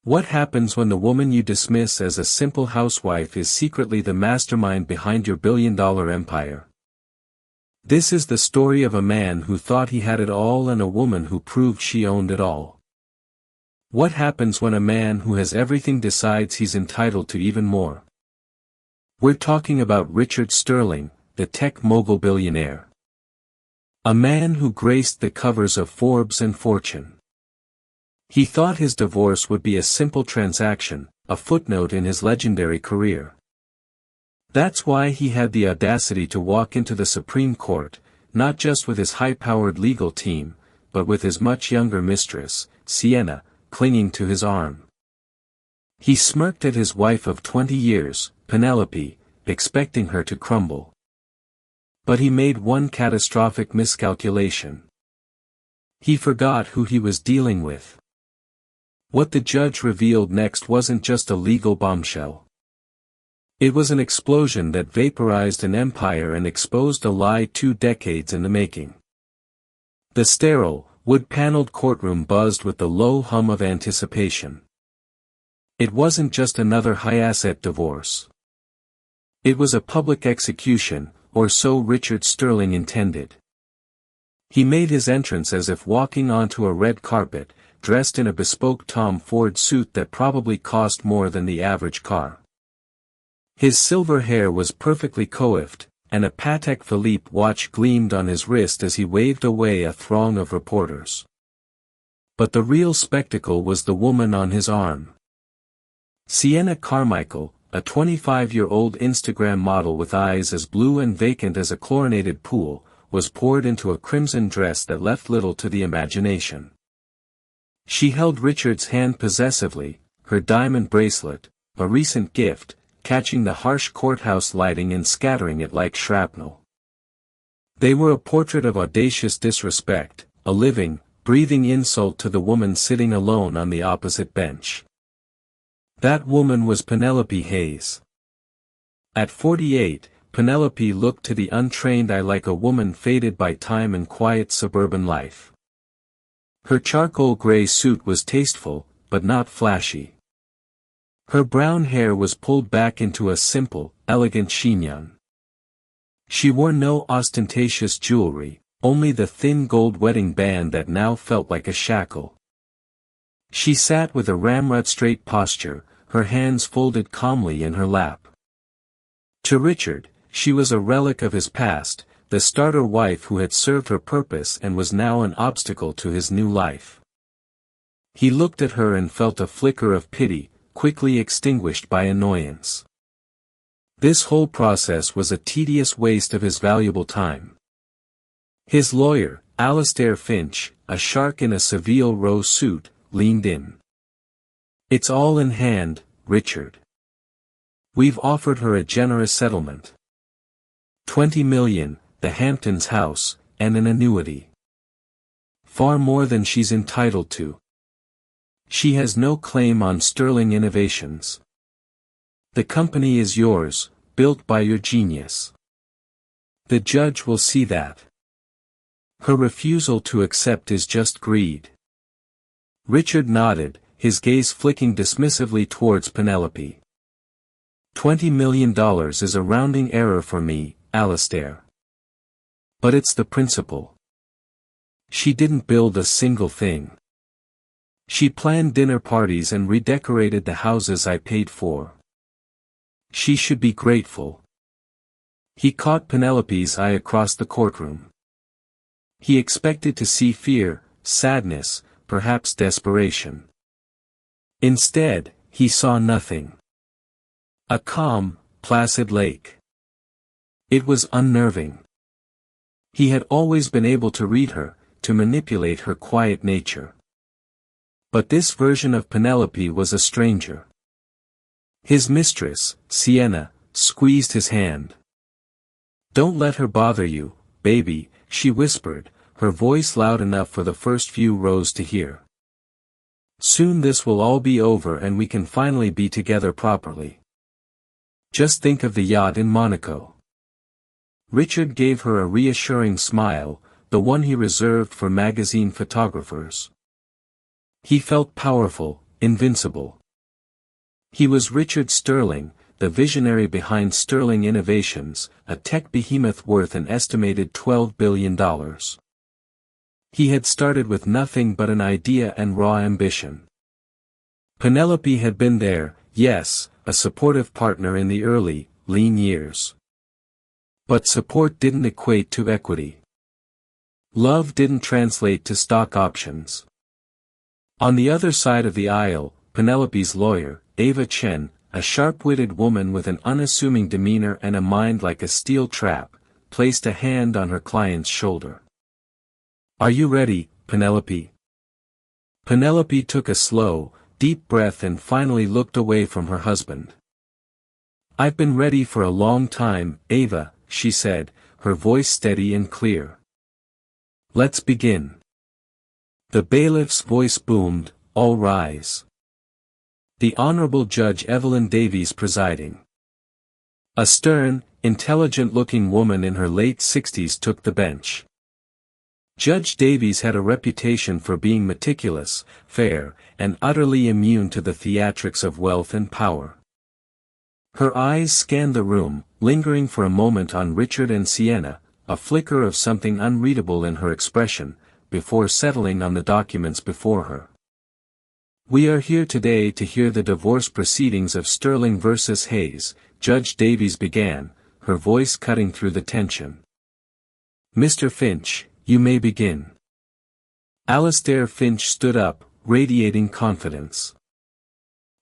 What happens when the woman you dismiss as a simple housewife is secretly the mastermind behind your billion-dollar empire? This is the story of a man who thought he had it all and a woman who proved she owned it all. What happens when a man who has everything decides he's entitled to even more? We're talking about Richard Sterling, the tech mogul billionaire. A man who graced the covers of Forbes and Fortune. He thought his divorce would be a simple transaction, a footnote in his legendary career. That's why he had the audacity to walk into the Supreme Court, not just with his high-powered legal team, but with his much younger mistress, Sienna, clinging to his arm. He smirked at his wife of 20 years, Penelope, expecting her to crumble. But he made one catastrophic miscalculation. He forgot who he was dealing with. What the judge revealed next wasn't just a legal bombshell. It was an explosion that vaporized an empire and exposed a lie 2 decades in the making. The sterile, wood-paneled courtroom buzzed with the low hum of anticipation. It wasn't just another high-asset divorce. It was a public execution, or so Richard Sterling intended. He made his entrance as if walking onto a red carpet, dressed in a bespoke Tom Ford suit that probably cost more than the average car. His silver hair was perfectly coiffed, and a Patek Philippe watch gleamed on his wrist as he waved away a throng of reporters. But the real spectacle was the woman on his arm. Sienna Carmichael, a 25-year-old Instagram model with eyes as blue and vacant as a chlorinated pool, was poured into a crimson dress that left little to the imagination. She held Richard's hand possessively, her diamond bracelet, a recent gift, catching the harsh courthouse lighting and scattering it like shrapnel. They were a portrait of audacious disrespect, a living, breathing insult to the woman sitting alone on the opposite bench. That woman was Penelope Hayes. At 48, Penelope looked to the untrained eye like a woman faded by time and quiet suburban life. Her charcoal gray suit was tasteful, but not flashy. Her brown hair was pulled back into a simple, elegant chignon. She wore no ostentatious jewelry, only the thin gold wedding band that now felt like a shackle. She sat with a ramrod-straight posture, her hands folded calmly in her lap. To Richard, she was a relic of his past, the starter wife who had served her purpose and was now an obstacle to his new life. He looked at her and felt a flicker of pity, quickly extinguished by annoyance. This whole process was a tedious waste of his valuable time. His lawyer, Alastair Finch, a shark in a Savile Row suit, leaned in. "It's all in hand, Richard. We've offered her a generous settlement. 20 million, the Hamptons house, and an annuity. Far more than she's entitled to. She has no claim on Sterling Innovations. The company is yours, built by your genius. The judge will see that. Her refusal to accept is just greed." Richard nodded, his gaze flicking dismissively towards Penelope. $20 million is a rounding error for me, Alastair. But it's the principle. She didn't build a single thing. She planned dinner parties and redecorated the houses I paid for. She should be grateful. He caught Penelope's eye across the courtroom. He expected to see fear, sadness, perhaps desperation. Instead, he saw nothing. A calm, placid lake. It was unnerving. He had always been able to read her, to manipulate her quiet nature. But this version of Penelope was a stranger. His mistress, Sienna, squeezed his hand. "Don't let her bother you, baby," she whispered, her voice loud enough for the first few rows to hear. "Soon this will all be over and we can finally be together properly. Just think of the yacht in Monaco." Richard gave her a reassuring smile, the one he reserved for magazine photographers. He felt powerful, invincible. He was Richard Sterling, the visionary behind Sterling Innovations, a tech behemoth worth an estimated $12 billion. He had started with nothing but an idea and raw ambition. Penelope had been there, yes, a supportive partner in the early, lean years. But support didn't equate to equity. Love didn't translate to stock options. On the other side of the aisle, Penelope's lawyer, Ava Chen, a sharp-witted woman with an unassuming demeanor and a mind like a steel trap, placed a hand on her client's shoulder. "Are you ready, Penelope?" Penelope took a slow, deep breath and finally looked away from her husband. "I've been ready for a long time, Ava," she said, her voice steady and clear. "Let's begin." The bailiff's voice boomed, "All rise." The Honorable Judge Evelyn Davies presiding. A stern, intelligent-looking woman in her late 60s took the bench. Judge Davies had a reputation for being meticulous, fair, and utterly immune to the theatrics of wealth and power. Her eyes scanned the room, lingering for a moment on Richard and Sienna, a flicker of something unreadable in her expression, before settling on the documents before her. "We are here today to hear the divorce proceedings of Sterling versus Hayes," Judge Davies began, her voice cutting through the tension. "Mr. Finch, you may begin." Alastair Finch stood up, radiating confidence.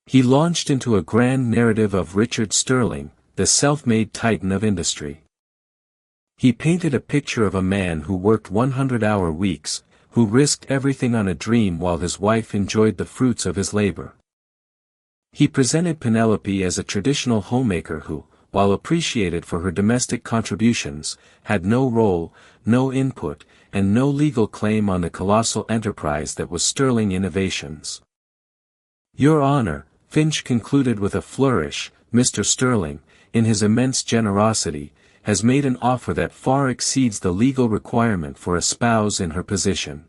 He launched into a grand narrative of Richard Sterling, the self-made titan of industry. He painted a picture of a man who worked 100-hour weeks, who risked everything on a dream while his wife enjoyed the fruits of his labor. He presented Penelope as a traditional homemaker who, while appreciated for her domestic contributions, had no role, no input, and no legal claim on the colossal enterprise that was Sterling Innovations. "Your Honor," Finch concluded with a flourish, "Mr. Sterling, in his immense generosity, has made an offer that far exceeds the legal requirement for a spouse in her position.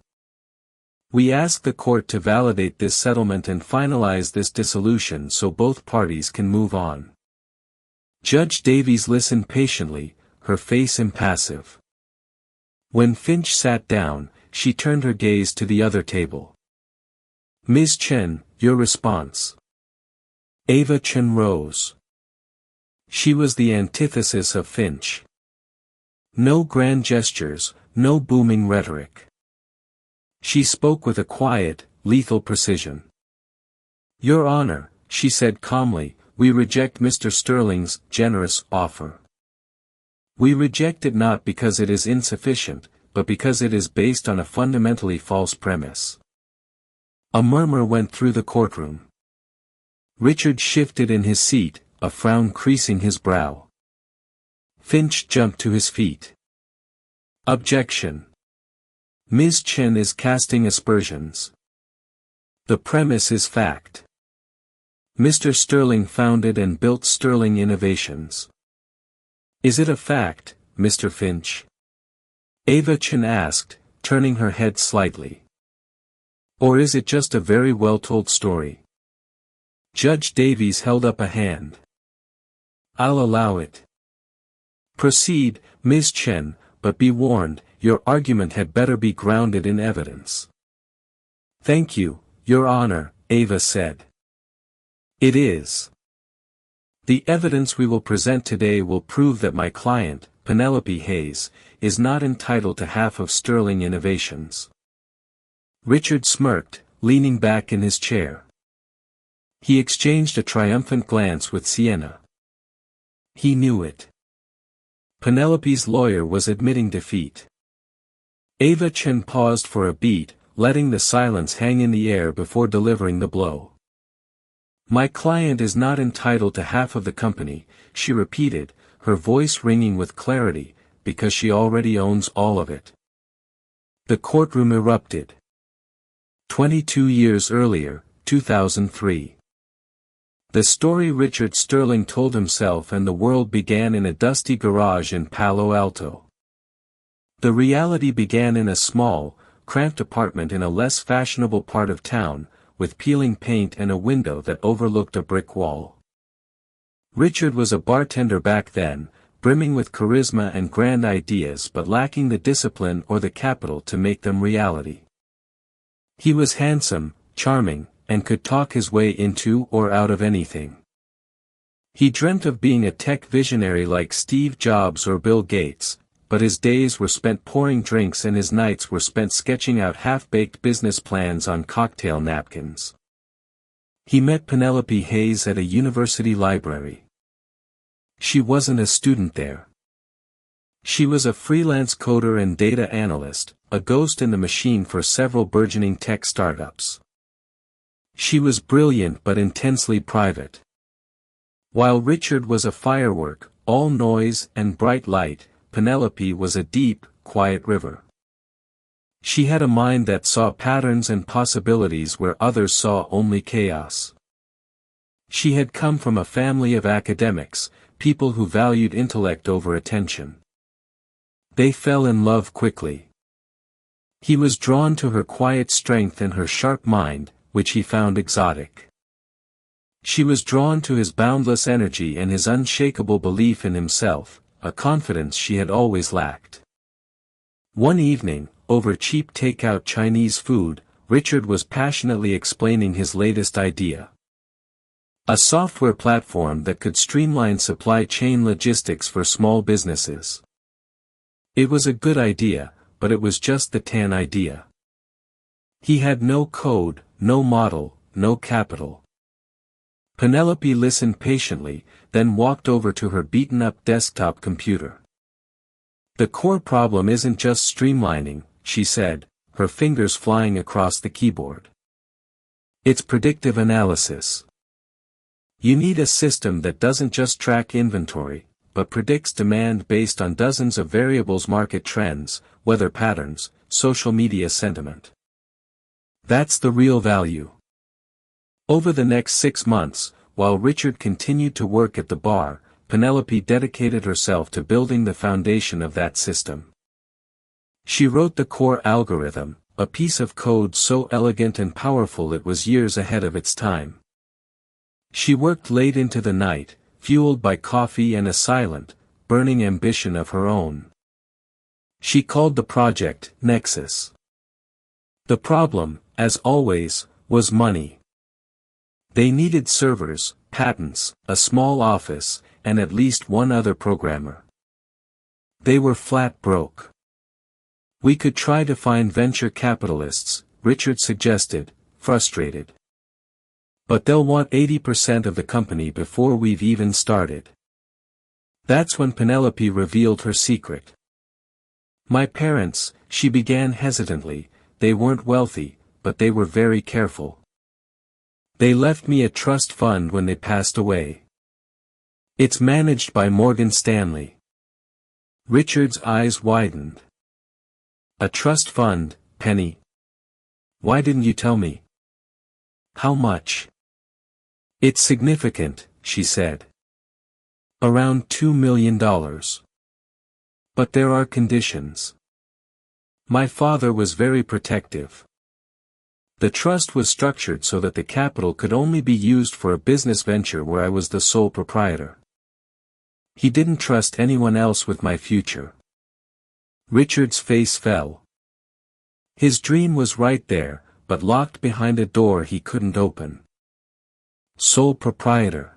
We ask the court to validate this settlement and finalize this dissolution so both parties can move on." Judge Davies listened patiently, her face impassive. When Finch sat down, she turned her gaze to the other table. "Ms. Chen, your response." Ava Chen rose. She was the antithesis of Finch. No grand gestures, no booming rhetoric. She spoke with a quiet, lethal precision. "Your Honor," she said calmly, "we reject Mr. Sterling's generous offer. We reject it not because it is insufficient, but because it is based on a fundamentally false premise." A murmur went through the courtroom. Richard shifted in his seat, a frown creasing his brow. Finch jumped to his feet. "Objection. Ms. Chen is casting aspersions. The premise is fact. Mr. Sterling founded and built Sterling Innovations." "Is it a fact, Mr. Finch?" Ava Chen asked, turning her head slightly. "Or is it just a very well-told story?" Judge Davies held up a hand. "I'll allow it." "Proceed, Ms. Chen, but be warned, your argument had better be grounded in evidence." "Thank you, Your Honor," Ava said. "It is. The evidence we will present today will prove that my client, Penelope Hayes, is not entitled to half of Sterling Innovations." Richard smirked, leaning back in his chair. He exchanged a triumphant glance with Sienna. He knew it. Penelope's lawyer was admitting defeat. Ava Chen paused for a beat, letting the silence hang in the air before delivering the blow. "My client is not entitled to half of the company," she repeated, her voice ringing with clarity, "because she already owns all of it." The courtroom erupted. 22 years earlier, 2003. The story Richard Sterling told himself and the world began in a dusty garage in Palo Alto. The reality began in a small, cramped apartment in a less fashionable part of town, with peeling paint and a window that overlooked a brick wall. Richard was a bartender back then, brimming with charisma and grand ideas but lacking the discipline or the capital to make them reality. He was handsome, charming, and could talk his way into or out of anything. He dreamt of being a tech visionary like Steve Jobs or Bill Gates, but his days were spent pouring drinks and his nights were spent sketching out half-baked business plans on cocktail napkins. He met Penelope Hayes at a university library. She wasn't a student there. She was a freelance coder and data analyst, a ghost in the machine for several burgeoning tech startups. She was brilliant but intensely private. While Richard was a firework, all noise and bright light, Penelope was a deep, quiet river. She had a mind that saw patterns and possibilities where others saw only chaos. She had come from a family of academics, people who valued intellect over attention. They fell in love quickly. He was drawn to her quiet strength and her sharp mind, which he found exotic. She was drawn to his boundless energy and his unshakable belief in himself, a confidence she had always lacked. One evening, over cheap takeout Chinese food, Richard was passionately explaining his latest idea. A software platform that could streamline supply chain logistics for small businesses. It was a good idea, but it was just the tan idea. He had no code, no model, no capital. Penelope listened patiently, then walked over to her beaten-up desktop computer. The core problem isn't just streamlining, she said, her fingers flying across the keyboard. It's predictive analysis. You need a system that doesn't just track inventory, but predicts demand based on dozens of variables: market trends, weather patterns, social media sentiment. That's the real value. Over the next 6 months, while Richard continued to work at the bar, Penelope dedicated herself to building the foundation of that system. She wrote the core algorithm, a piece of code so elegant and powerful it was years ahead of its time. She worked late into the night, fueled by coffee and a silent, burning ambition of her own. She called the project Nexus. The problem, as always, was money. They needed servers, patents, a small office, and at least one other programmer. They were flat broke. We could try to find venture capitalists, Richard suggested, frustrated. But they'll want 80% of the company before we've even started. That's when Penelope revealed her secret. My parents, she began hesitantly, they weren't wealthy, but they were very careful. They left me a trust fund when they passed away. It's managed by Morgan Stanley. Richard's eyes widened. A trust fund, Penny? Why didn't you tell me? How much? It's significant, she said. Around $2 million. But there are conditions. My father was very protective. The trust was structured so that the capital could only be used for a business venture where I was the sole proprietor. He didn't trust anyone else with my future. Richard's face fell. His dream was right there, but locked behind a door he couldn't open. Sole proprietor.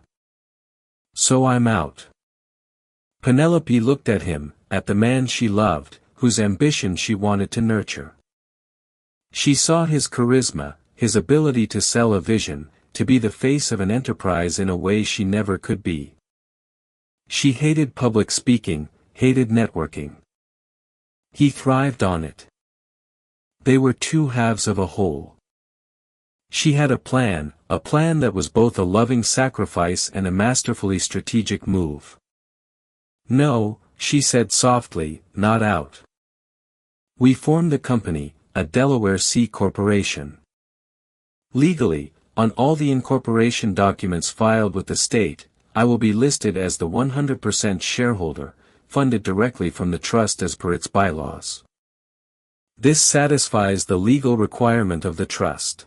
So I'm out. Penelope looked at him, at the man she loved, whose ambition she wanted to nurture. She saw his charisma, his ability to sell a vision, to be the face of an enterprise in a way she never could be. She hated public speaking, hated networking. He thrived on it. They were two halves of a whole. She had a plan that was both a loving sacrifice and a masterfully strategic move. No, she said softly, not out. We formed the company, a Delaware C corporation. Legally, on all the incorporation documents filed with the state, I will be listed as the 100% shareholder, funded directly from the trust as per its bylaws. This satisfies the legal requirement of the trust.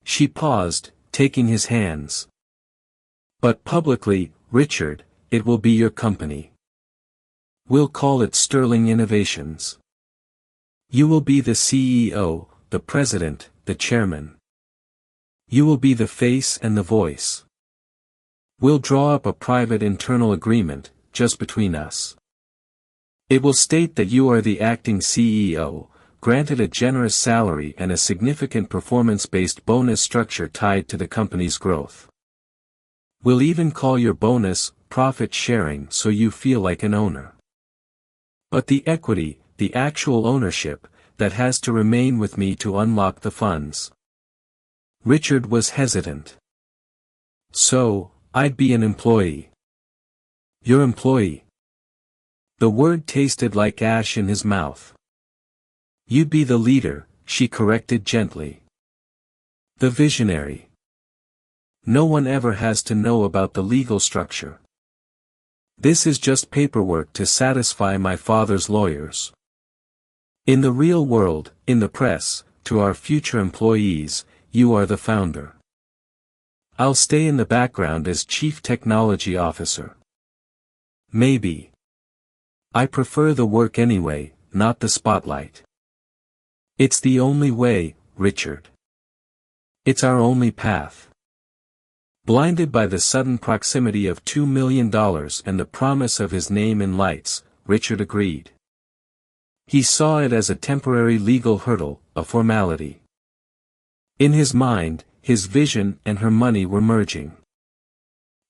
She paused, taking his hands. But publicly, Richard, it will be your company. We'll call it Sterling Innovations. You will be the CEO, the president, the chairman. You will be the face and the voice. We'll draw up a private internal agreement, just between us. It will state that you are the acting CEO, granted a generous salary and a significant performance-based bonus structure tied to the company's growth. We'll even call your bonus, profit sharing, so you feel like an owner. But the equity, the actual ownership, that has to remain with me to unlock the funds. Richard was hesitant. So, I'd be an employee. Your employee. The word tasted like ash in his mouth. You'd be the leader, she corrected gently. The visionary. No one ever has to know about the legal structure. This is just paperwork to satisfy my father's lawyers. In the real world, in the press, to our future employees, you are the founder. I'll stay in the background as Chief Technology Officer. Maybe. I prefer the work anyway, not the spotlight. It's the only way, Richard. It's our only path. Blinded by the sudden proximity of $2 million and the promise of his name in lights, Richard agreed. He saw it as a temporary legal hurdle, a formality. In his mind, his vision and her money were merging.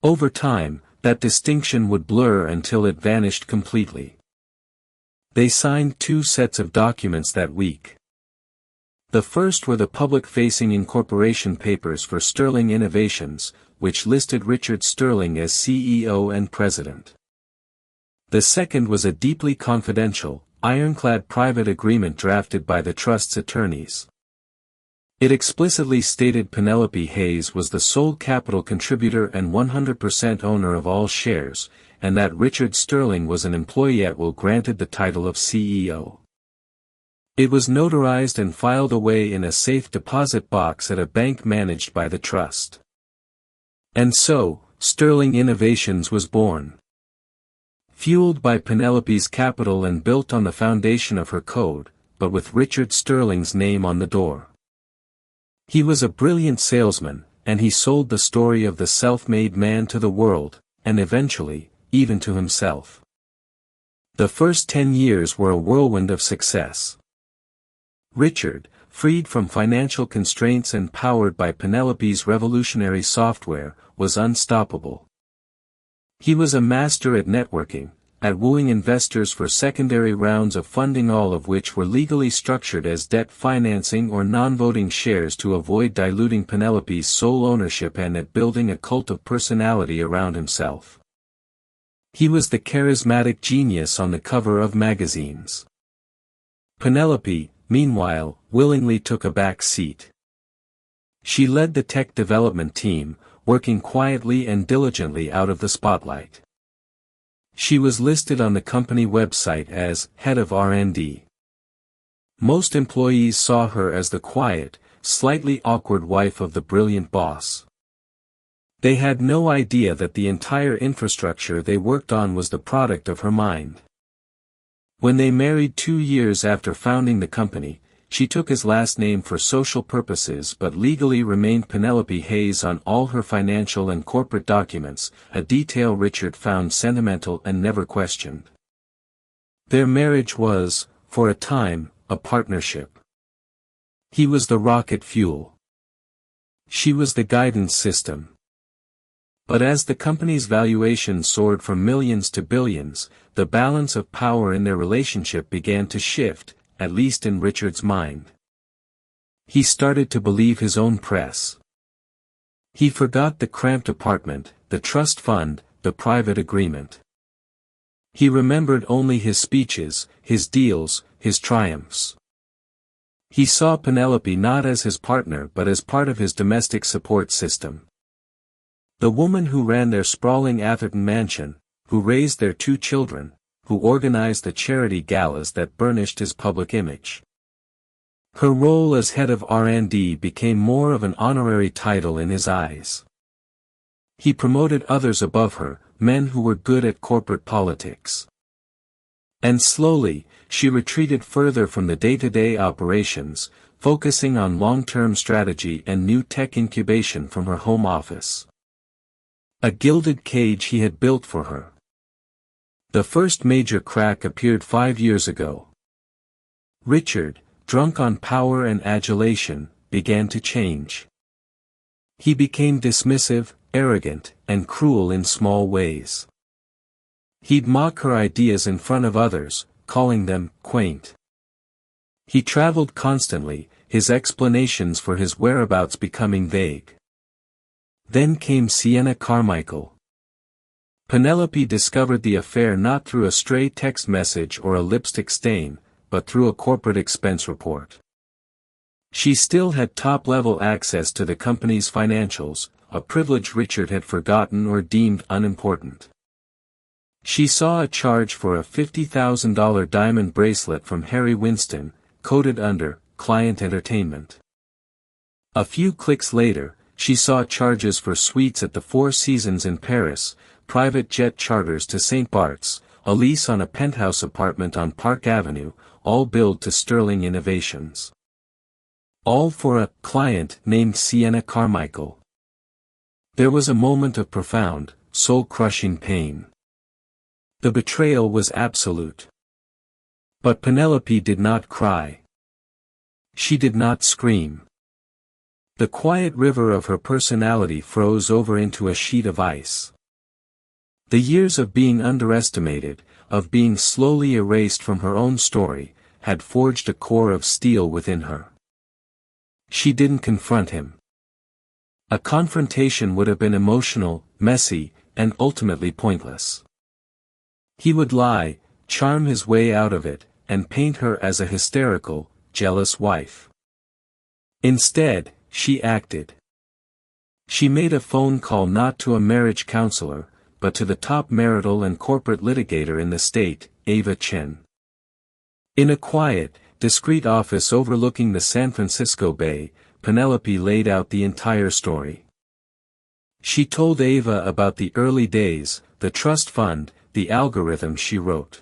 Over time, that distinction would blur until it vanished completely. They signed 2 sets of documents that week. The first were the public-facing incorporation papers for Sterling Innovations, which listed Richard Sterling as CEO and president. The second was a deeply confidential, ironclad private agreement drafted by the trust's attorneys. It explicitly stated Penelope Hayes was the sole capital contributor and 100% owner of all shares, and that Richard Sterling was an employee at will granted the title of CEO. It was notarized and filed away in a safe deposit box at a bank managed by the trust. And so, Sterling Innovations was born. Fueled by Penelope's capital and built on the foundation of her code, but with Richard Sterling's name on the door. He was a brilliant salesman, and he sold the story of the self-made man to the world, and eventually, even to himself. The first 10 years were a whirlwind of success. Richard, freed from financial constraints and powered by Penelope's revolutionary software, was unstoppable. He was a master at networking, at wooing investors for secondary rounds of funding, all of which were legally structured as debt financing or non-voting shares to avoid diluting Penelope's sole ownership, and at building a cult of personality around himself. He was the charismatic genius on the cover of magazines. Penelope, meanwhile, willingly took a back seat. She led the tech development team, working quietly and diligently out of the spotlight. She was listed on the company website as head of R&D. Most employees saw her as the quiet, slightly awkward wife of the brilliant boss. They had no idea that the entire infrastructure they worked on was the product of her mind. When they married 2 years after founding the company, she took his last name for social purposes but legally remained Penelope Hayes on all her financial and corporate documents, a detail Richard found sentimental and never questioned. Their marriage was, for a time, a partnership. He was the rocket fuel. She was the guidance system. But as the company's valuation soared from millions to billions, the balance of power in their relationship began to shift, at least in Richard's mind. He started to believe his own press. He forgot the cramped apartment, the trust fund, the private agreement. He remembered only his speeches, his deals, his triumphs. He saw Penelope not as his partner but as part of his domestic support system. The woman who ran their sprawling Atherton mansion, who raised their 2 children, who organized the charity galas that burnished his public image. Her role as head of R&D became more of an honorary title in his eyes. He promoted others above her, men who were good at corporate politics. And slowly, she retreated further from the day-to-day operations, focusing on long-term strategy and new tech incubation from her home office. A gilded cage he had built for her. The first major crack appeared 5 years ago. Richard, drunk on power and adulation, began to change. He became dismissive, arrogant, and cruel in small ways. He'd mock her ideas in front of others, calling them quaint. He traveled constantly, his explanations for his whereabouts becoming vague. Then came Sienna Carmichael. Penelope discovered the affair not through a stray text message or a lipstick stain, but through a corporate expense report. She still had top-level access to the company's financials, a privilege Richard had forgotten or deemed unimportant. She saw a charge for a $50,000 diamond bracelet from Harry Winston, coded under Client Entertainment. A few clicks later, she saw charges for suites at the Four Seasons in Paris, private jet charters to St. Bart's, a lease on a penthouse apartment on Park Avenue, all billed to Sterling Innovations. All for a client named Sienna Carmichael. There was a moment of profound, soul-crushing pain. The betrayal was absolute. But Penelope did not cry. She did not scream. The quiet river of her personality froze over into a sheet of ice. The years of being underestimated, of being slowly erased from her own story, had forged a core of steel within her. She didn't confront him. A confrontation would have been emotional, messy, and ultimately pointless. He would lie, charm his way out of it, and paint her as a hysterical, jealous wife. Instead, she acted. She made a phone call not to a marriage counselor, but to the top marital and corporate litigator in the state, Ava Chen. In a quiet, discreet office overlooking the San Francisco Bay, Penelope laid out the entire story. She told Ava about the early days, the trust fund, the algorithm she wrote.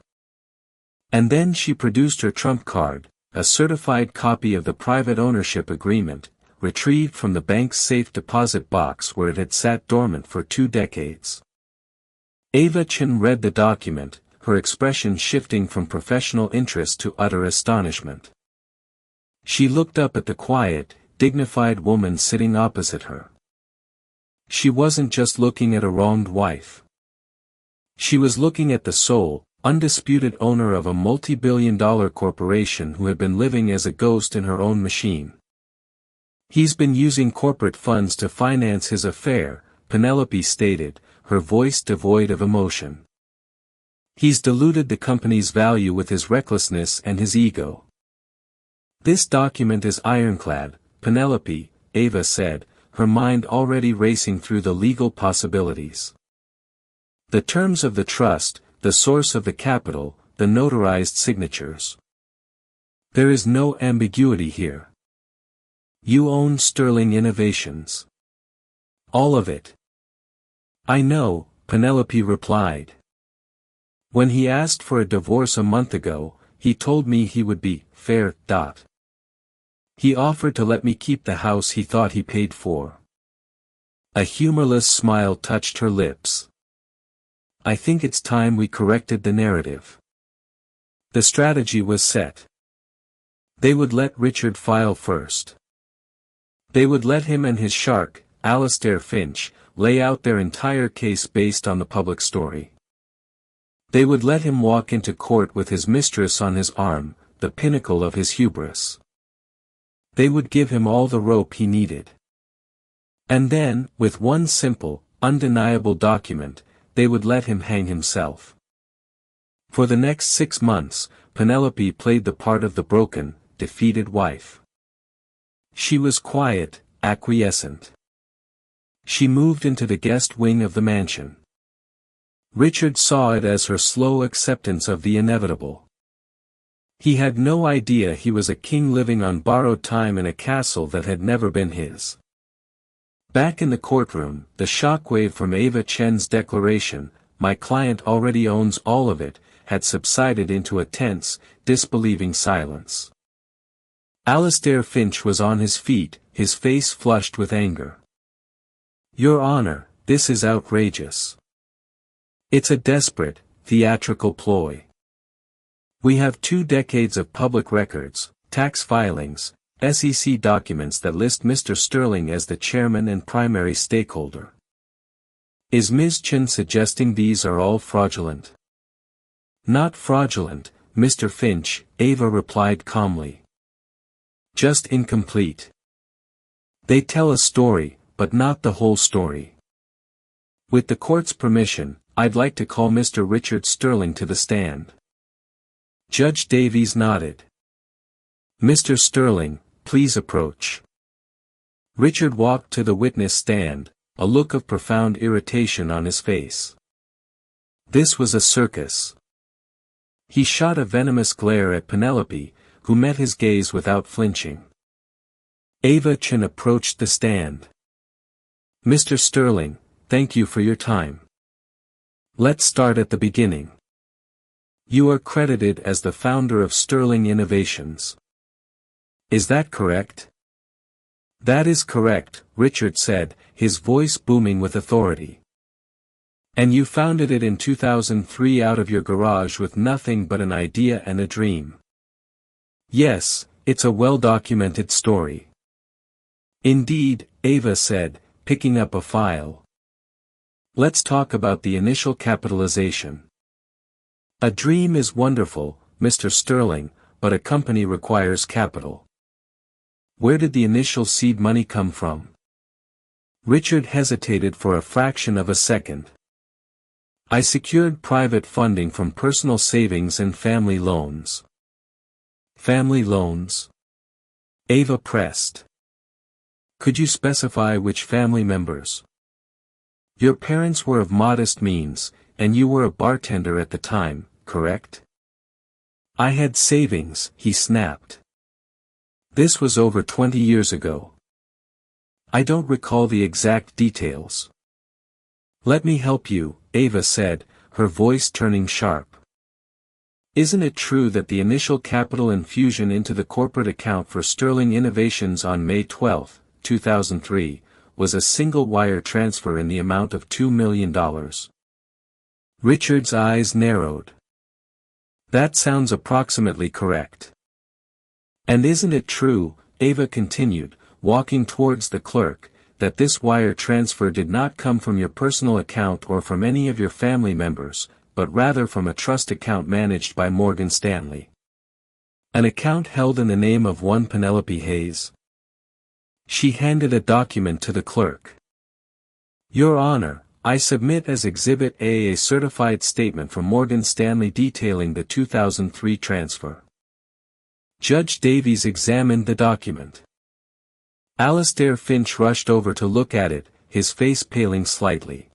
And then she produced her trump card, a certified copy of the private ownership agreement, retrieved from the bank's safe deposit box where it had sat dormant for 2 decades. Ava Chen read the document, her expression shifting from professional interest to utter astonishment. She looked up at the quiet, dignified woman sitting opposite her. She wasn't just looking at a wronged wife. She was looking at the sole, undisputed owner of a multi-billion-dollar corporation who had been living as a ghost in her own machine. He's been using corporate funds to finance his affair, Penelope stated, her voice devoid of emotion. He's diluted the company's value with his recklessness and his ego. This document is ironclad, Penelope, Ava said, her mind already racing through the legal possibilities. The terms of the trust, the source of the capital, the notarized signatures. There is no ambiguity here. You own Sterling Innovations. All of it. I know, Penelope replied. When he asked for a divorce a month ago, he told me he would be fair. He offered to let me keep the house he thought he paid for. A humorless smile touched her lips. I think it's time we corrected the narrative. The strategy was set. They would let Richard file first. They would let him and his shark, Alastair Finch, lay out their entire case based on the public story. They would let him walk into court with his mistress on his arm, the pinnacle of his hubris. They would give him all the rope he needed. And then, with one simple, undeniable document, they would let him hang himself. For the next 6 months, Penelope played the part of the broken, defeated wife. She was quiet, acquiescent. She moved into the guest wing of the mansion. Richard saw it as her slow acceptance of the inevitable. He had no idea he was a king living on borrowed time in a castle that had never been his. Back in the courtroom, the shockwave from Ava Chen's declaration, "My client already owns all of it," had subsided into a tense, disbelieving silence. Alistair Finch was on his feet, his face flushed with anger. "Your Honor, this is outrageous. It's a desperate, theatrical ploy. We have 2 decades of public records, tax filings, SEC documents that list Mr. Sterling as the chairman and primary stakeholder. Is Ms. Chen suggesting these are all fraudulent?" "Not fraudulent, Mr. Finch," Ava replied calmly. "Just incomplete. They tell a story, but not the whole story. With the court's permission, I'd like to call Mr. Richard Sterling to the stand." Judge Davies nodded. "Mr. Sterling, please approach." Richard walked to the witness stand, a look of profound irritation on his face. This was a circus. He shot a venomous glare at Penelope, who met his gaze without flinching. Ava Chen approached the stand. "Mr. Sterling, thank you for your time. Let's start at the beginning. You are credited as the founder of Sterling Innovations. Is that correct?" "That is correct," Richard said, his voice booming with authority. "And you founded it in 2003 out of your garage with nothing but an idea and a dream." "Yes, it's a well-documented story." "Indeed," Ava said, picking up a file. "Let's talk about the initial capitalization. A dream is wonderful, Mr. Sterling, but a company requires capital. Where did the initial seed money come from?" Richard hesitated for a fraction of a second. "I secured private funding from personal savings and family loans." "Family loans?" Ava pressed. "Could you specify which family members?" "Your parents were of modest means, and you were a bartender at the time, correct?" "I had savings," he snapped. "This was over 20 years ago. I don't recall the exact details." "Let me help you," Ava said, her voice turning sharp. "Isn't it true that the initial capital infusion into the corporate account for Sterling Innovations on May 12, 2003, was a single wire transfer in the amount of $2 million? Richard's eyes narrowed. "That sounds approximately correct." "And isn't it true," Ava continued, walking towards the clerk, "that this wire transfer did not come from your personal account or from any of your family members, but rather from a trust account managed by Morgan Stanley? An account held in the name of one Penelope Hayes?" She handed a document to the clerk. "Your Honor, I submit as Exhibit A certified statement from Morgan Stanley detailing the 2003 transfer." Judge Davies examined the document. Alistair Finch rushed over to look at it, his face paling slightly.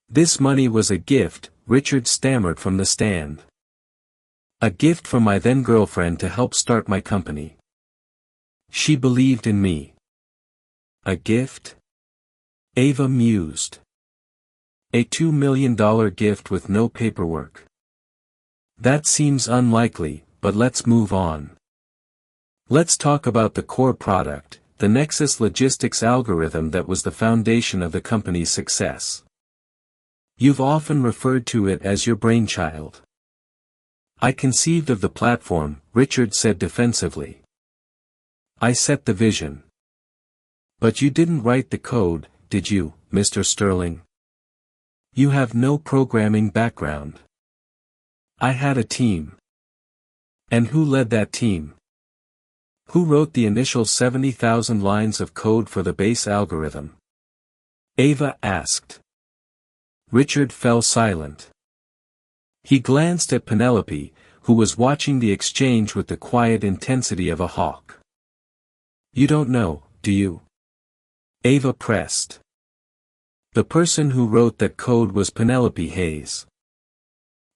"This money was a gift," Richard stammered from the stand. "A gift from my then-girlfriend to help start my company. She believed in me." "A gift?" Ava mused. "A $2 million gift with no paperwork. That seems unlikely, but let's move on. Let's talk about the core product, the Nexus logistics algorithm that was the foundation of the company's success. You've often referred to it as your brainchild." "I conceived of the platform," Richard said defensively. "I set the vision. But you didn't write the code, did you, Mr. Sterling? You have no programming background." "I had a team." "And who led that team? Who wrote the initial 70,000 lines of code for the base algorithm?" Ava asked. Richard fell silent. He glanced at Penelope, who was watching the exchange with the quiet intensity of a hawk. "You don't know, do you?" Ava pressed. "The person who wrote that code was Penelope Hayes.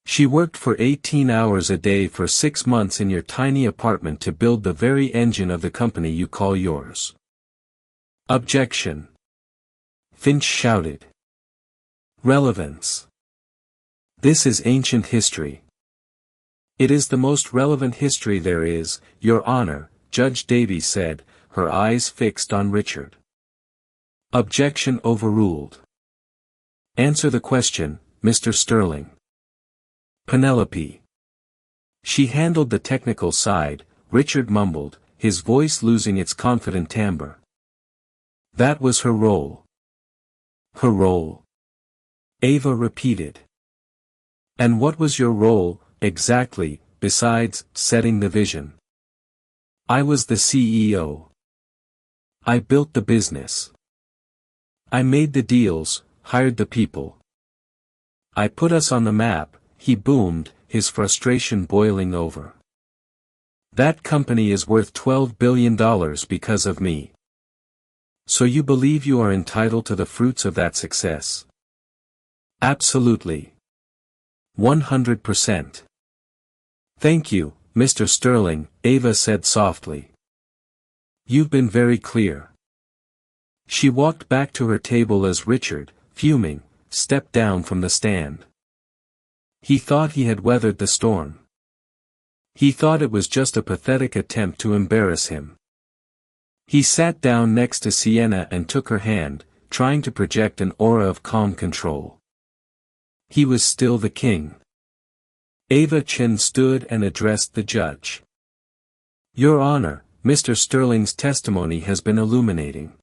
She worked for 18 hours a day for 6 months in your tiny apartment to build the very engine of the company you call yours. Objection. Finch shouted. Relevance. This is ancient history. It is the most relevant history there is, Your Honor, Judge Davies said, her eyes fixed on Richard. Objection overruled. Answer the question, Mr. Sterling. Penelope. She handled the technical side, Richard mumbled, his voice losing its confident timbre. That was her role. Her role. Ava repeated. And what was your role, exactly, besides setting the vision? I was the CEO. I built the business. I made the deals, hired the people. I put us on the map, he boomed, his frustration boiling over. That company is worth $12 billion because of me. So you believe you are entitled to the fruits of that success? Absolutely. 100%. Thank you, Mr. Sterling, Ava said softly. You've been very clear. She walked back to her table as Richard, fuming, stepped down from the stand. He thought he had weathered the storm. He thought it was just a pathetic attempt to embarrass him. He sat down next to Sienna and took her hand, trying to project an aura of calm control. He was still the king. Ava Chen stood and addressed the judge. Your Honor, Mr. Sterling's testimony has been illuminating.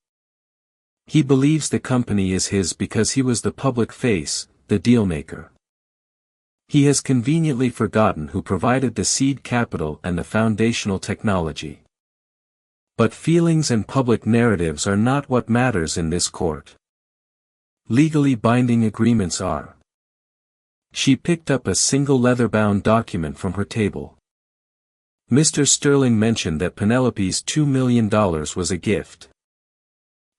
He believes the company is his because he was the public face, the dealmaker. He has conveniently forgotten who provided the seed capital and the foundational technology. But feelings and public narratives are not what matters in this court. Legally binding agreements are. She picked up a single leather-bound document from her table. Mr. Sterling mentioned that Penelope's $2 million was a gift.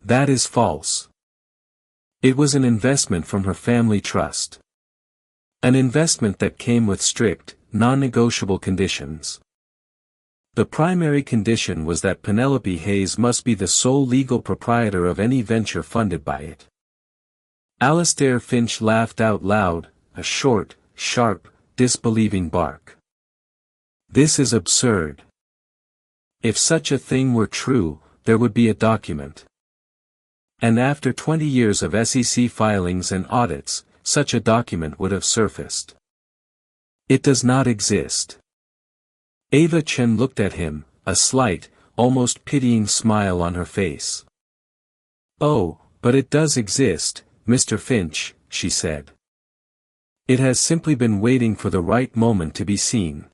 That is false. It was an investment from her family trust. An investment that came with strict, non-negotiable conditions. The primary condition was that Penelope Hayes must be the sole legal proprietor of any venture funded by it. Alastair Finch laughed out loud, a short, sharp, disbelieving bark. This is absurd. If such a thing were true, there would be a document. And after 20 years of SEC filings and audits, such a document would have surfaced. It does not exist. Ava Chen looked at him, a slight, almost pitying smile on her face. Oh, but it does exist, Mr. Finch, she said. It has simply been waiting for the right moment to be seen.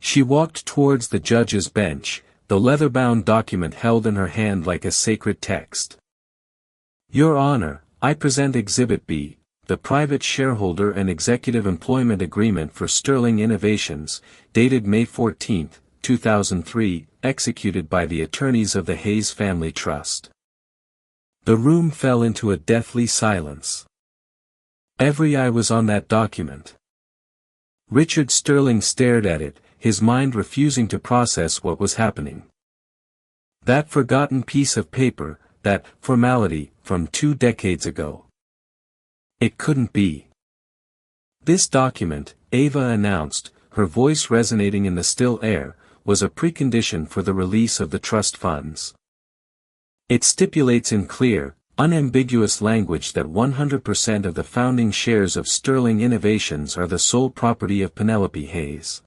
She walked towards the judge's bench, the leather-bound document held in her hand like a sacred text. Your Honor, I present Exhibit B, the private shareholder and executive employment agreement for Sterling Innovations, dated May 14, 2003, executed by the attorneys of the Hayes Family Trust. The room fell into a deathly silence. Every eye was on that document. Richard Sterling stared at it, his mind refusing to process what was happening. That forgotten piece of paper, that formality, from 2 decades ago. It couldn't be. This document, Ava announced, her voice resonating in the still air, was a precondition for the release of the trust funds. It stipulates in clear, unambiguous language that 100% of the founding shares of Sterling Innovations are the sole property of Penelope Hayes.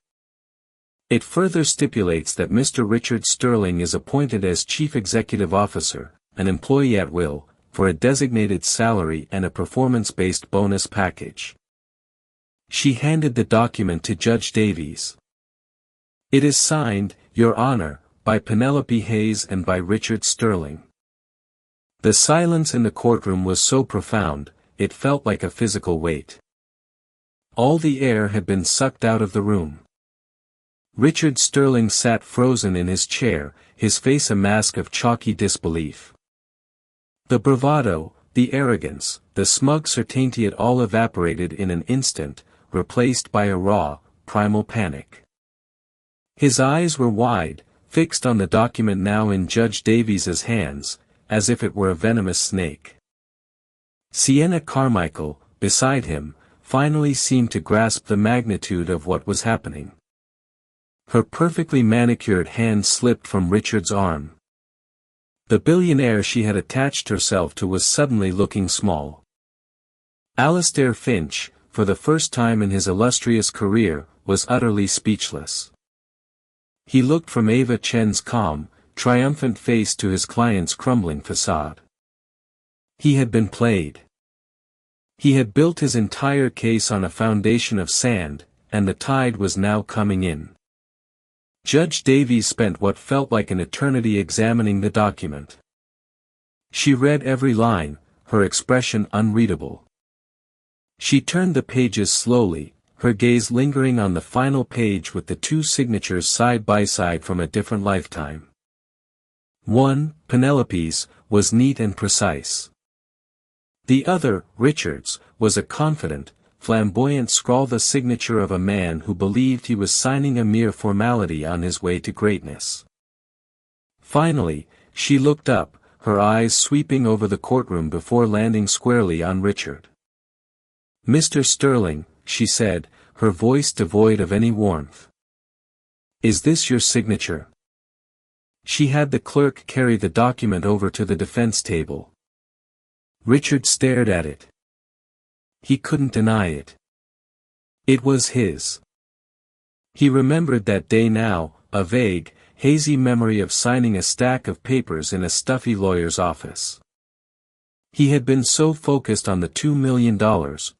It further stipulates that Mr. Richard Sterling is appointed as Chief Executive Officer, an employee at will, for a designated salary and a performance-based bonus package. She handed the document to Judge Davies. It is signed, Your Honor, by Penelope Hayes and by Richard Sterling. The silence in the courtroom was so profound, it felt like a physical weight. All the air had been sucked out of the room. Richard Sterling sat frozen in his chair, his face a mask of chalky disbelief. The bravado, the arrogance, the smug certainty, it all evaporated in an instant, replaced by a raw, primal panic. His eyes were wide, fixed on the document now in Judge Davies's hands, as if it were a venomous snake. Sienna Carmichael, beside him, finally seemed to grasp the magnitude of what was happening. Her perfectly manicured hand slipped from Richard's arm. The billionaire she had attached herself to was suddenly looking small. Alastair Finch, for the first time in his illustrious career, was utterly speechless. He looked from Ava Chen's calm, triumphant face to his client's crumbling facade. He had been played. He had built his entire case on a foundation of sand, and the tide was now coming in. Judge Davies spent what felt like an eternity examining the document. She read every line, her expression unreadable. She turned the pages slowly, her gaze lingering on the final page with the two signatures side by side from a different lifetime. One, Penelope's, was neat and precise. The other, Richard's, was a confident, flamboyant scrawl, the signature of a man who believed he was signing a mere formality on his way to greatness. Finally, she looked up, her eyes sweeping over the courtroom before landing squarely on Richard. "Mr. Sterling," she said, her voice devoid of any warmth. "Is this your signature?" She had the clerk carry the document over to the defense table. Richard stared at it. He couldn't deny it. It was his. He remembered that day now, a vague, hazy memory of signing a stack of papers in a stuffy lawyer's office. He had been so focused on the $2 million,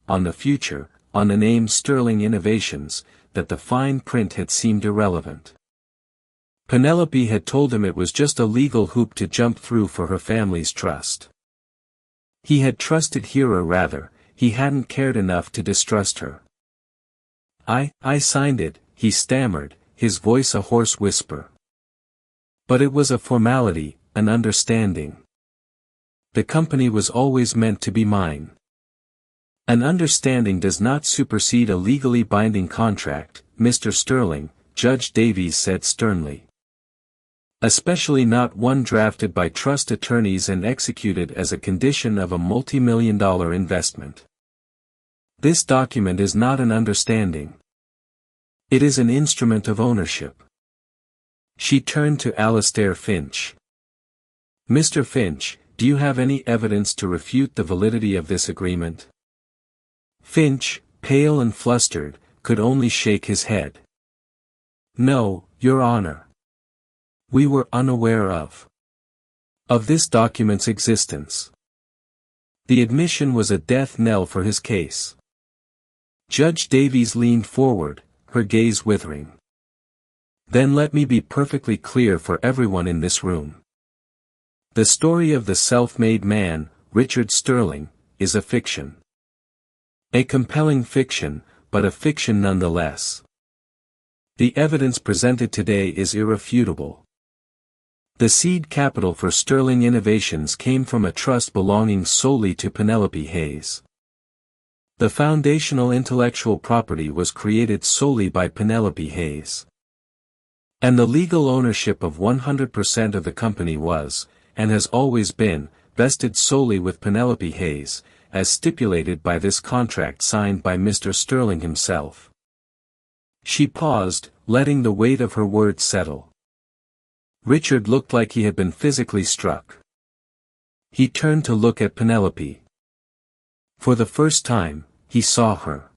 on the future, on the name Sterling Innovations, that the fine print had seemed irrelevant. Penelope had told him it was just a legal hoop to jump through for her family's trust. He had trusted her, or rather, he hadn't cared enough to distrust her. I signed it," he stammered, his voice a hoarse whisper. "But it was a formality, an understanding. The company was always meant to be mine." "An understanding does not supersede a legally binding contract, Mr. Sterling," Judge Davies said sternly. "Especially not one drafted by trust attorneys and executed as a condition of a multi-million-dollar investment. This document is not an understanding. It is an instrument of ownership." She turned to Alastair Finch. "Mr. Finch, do you have any evidence to refute the validity of this agreement?" Finch, pale and flustered, could only shake his head. "No, Your Honor. We were unaware of this document's existence." The admission was a death knell for his case. Judge Davies leaned forward, her gaze withering. "Then let me be perfectly clear for everyone in this room. The story of the self-made man, Richard Sterling, is a fiction. A compelling fiction, but a fiction nonetheless. The evidence presented today is irrefutable. The seed capital for Sterling Innovations came from a trust belonging solely to Penelope Hayes. The foundational intellectual property was created solely by Penelope Hayes. And the legal ownership of 100% of the company was, and has always been, vested solely with Penelope Hayes, as stipulated by this contract signed by Mr. Sterling himself." She paused, letting the weight of her words settle. Richard looked like he had been physically struck. He turned to look at Penelope. For the first time, he saw her.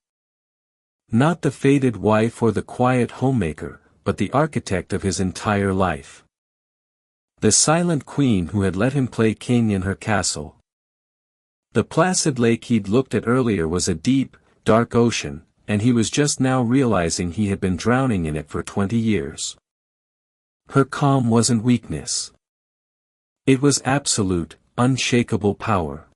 Not the faded wife or the quiet homemaker, but the architect of his entire life. The silent queen who had let him play king in her castle. The placid lake he'd looked at earlier was a deep, dark ocean, and he was just now realizing he had been drowning in it for 20 years. Her calm wasn't weakness. It was absolute, unshakable power.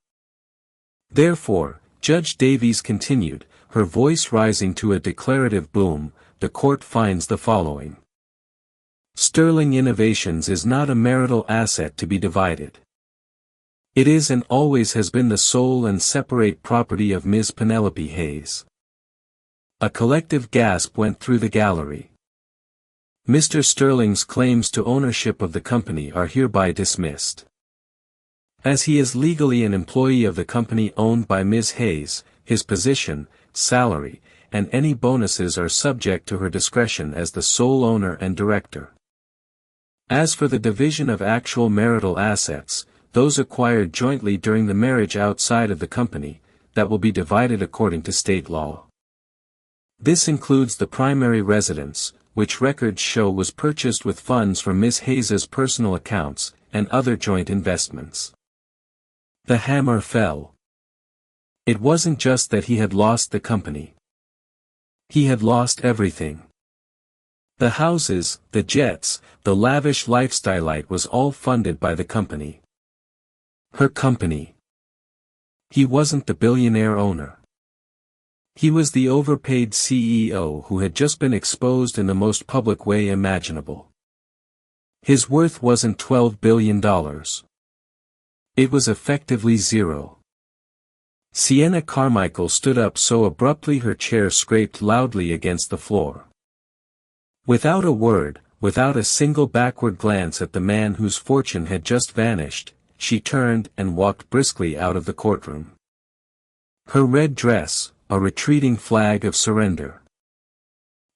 Therefore, Judge Davies continued, her voice rising to a declarative boom, the court finds the following. Sterling Innovations is not a marital asset to be divided. It is and always has been the sole and separate property of Ms. Penelope Hayes. A collective gasp went through the gallery. Mr. Sterling's claims to ownership of the company are hereby dismissed. As he is legally an employee of the company owned by Ms. Hayes, his position, salary, and any bonuses are subject to her discretion as the sole owner and director. As for the division of actual marital assets, those acquired jointly during the marriage outside of the company, that will be divided according to state law. This includes the primary residence, which records show was purchased with funds from Miss Hayes's personal accounts, and other joint investments. The hammer fell. It wasn't just that he had lost the company. He had lost everything. The houses, the jets, the lavish lifestyle was all funded by the company. Her company. He wasn't the billionaire owner. He was the overpaid CEO who had just been exposed in the most public way imaginable. His worth wasn't $12 billion. It was effectively zero. Sienna Carmichael stood up so abruptly her chair scraped loudly against the floor. Without a word, without a single backward glance at the man whose fortune had just vanished, she turned and walked briskly out of the courtroom. Her red dress, a retreating flag of surrender.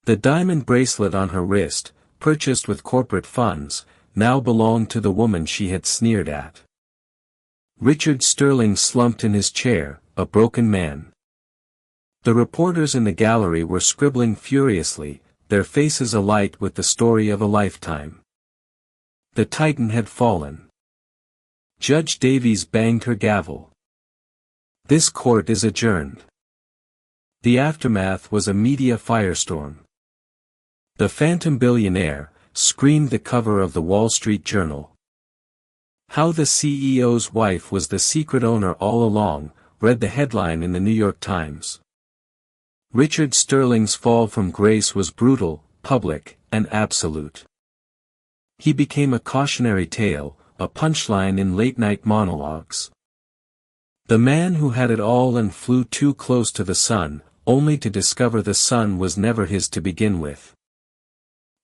The diamond bracelet on her wrist, purchased with corporate funds, now belonged to the woman she had sneered at. Richard Sterling slumped in his chair, a broken man. The reporters in the gallery were scribbling furiously, their faces alight with the story of a lifetime. The Titan had fallen. Judge Davies banged her gavel. This court is adjourned. The aftermath was a media firestorm. The phantom billionaire, screamed the cover of the Wall Street Journal. How the CEO's wife was the secret owner all along, read the headline in the New York Times. Richard Sterling's fall from grace was brutal, public, and absolute. He became a cautionary tale, a punchline in late-night monologues. The man who had it all and flew too close to the sun, only to discover the sun was never his to begin with.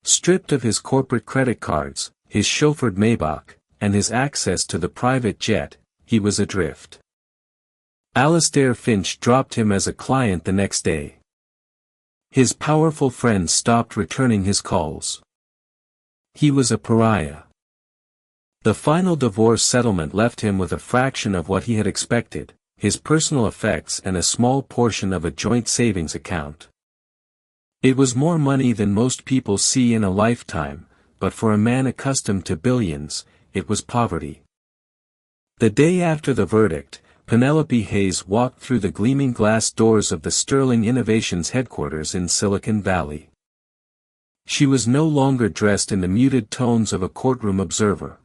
Stripped of his corporate credit cards, his chauffeured Maybach, and his access to the private jet, he was adrift. Alastair Finch dropped him as a client the next day. His powerful friends stopped returning his calls. He was a pariah. The final divorce settlement left him with a fraction of what he had expected, his personal effects and a small portion of a joint savings account. It was more money than most people see in a lifetime, but for a man accustomed to billions, it was poverty. The day after the verdict, Penelope Hayes walked through the gleaming glass doors of the Sterling Innovations headquarters in Silicon Valley. She was no longer dressed in the muted tones of a courtroom observer.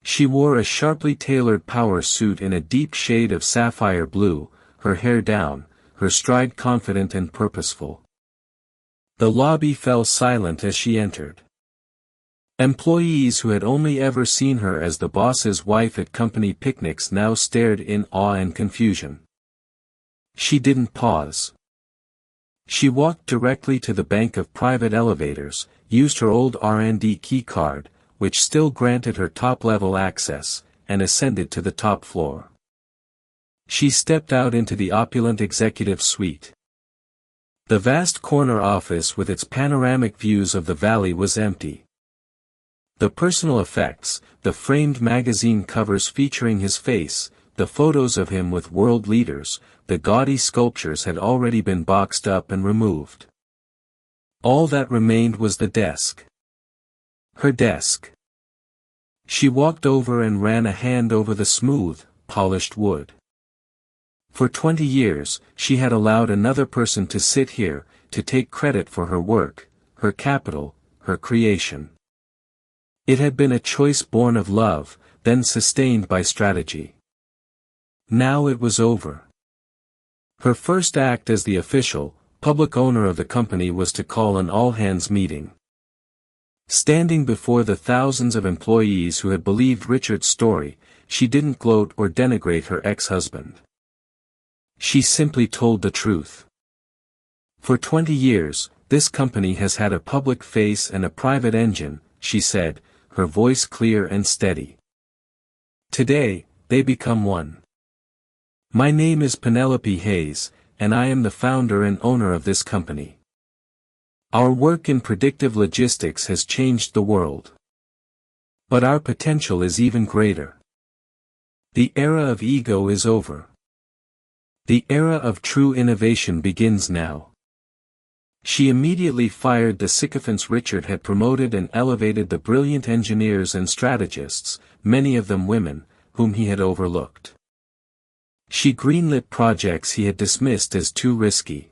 She wore a sharply tailored power suit in a deep shade of sapphire blue, her hair down, her stride confident and purposeful. The lobby fell silent as she entered. Employees who had only ever seen her as the boss's wife at company picnics now stared in awe and confusion. She didn't pause. She walked directly to the bank of private elevators, used her old R&D key card, which still granted her top-level access, and ascended to the top floor. She stepped out into the opulent executive suite. The vast corner office with its panoramic views of the valley was empty. The personal effects, the framed magazine covers featuring his face, the photos of him with world leaders, the gaudy sculptures had already been boxed up and removed. All that remained was the desk. Her desk. She walked over and ran a hand over the smooth, polished wood. For 20 years, she had allowed another person to sit here, to take credit for her work, her capital, her creation. It had been a choice born of love, then sustained by strategy. Now it was over. Her first act as the official, public owner of the company was to call an all-hands meeting. Standing before the thousands of employees who had believed Richard's story, she didn't gloat or denigrate her ex-husband. She simply told the truth. For 20 years, this company has had a public face and a private engine, she said, her voice clear and steady. Today, they become one. My name is Penelope Hayes, and I am the founder and owner of this company. Our work in predictive logistics has changed the world. But our potential is even greater. The era of ego is over. The era of true innovation begins now. She immediately fired the sycophants Richard had promoted and elevated the brilliant engineers and strategists, many of them women, whom he had overlooked. She greenlit projects he had dismissed as too risky.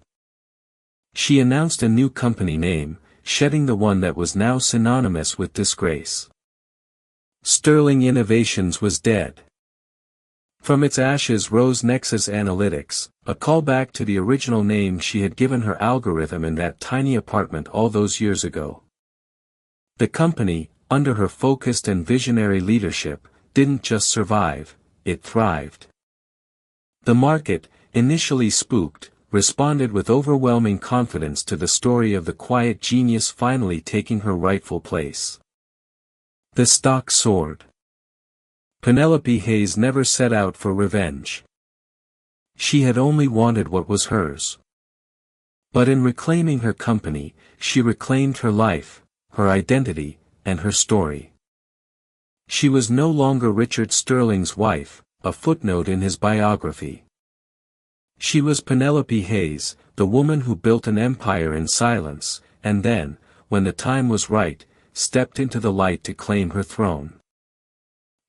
She announced a new company name, shedding the one that was now synonymous with disgrace. Sterling Innovations was dead. From its ashes rose Nexus Analytics, a callback to the original name she had given her algorithm in that tiny apartment all those years ago. The company, under her focused and visionary leadership, didn't just survive, it thrived. The market, initially spooked, responded with overwhelming confidence to the story of the quiet genius finally taking her rightful place. The stock soared. Penelope Hayes never set out for revenge. She had only wanted what was hers. But in reclaiming her company, she reclaimed her life, her identity, and her story. She was no longer Richard Sterling's wife, a footnote in his biography. She was Penelope Hayes, the woman who built an empire in silence, and then, when the time was right, stepped into the light to claim her throne.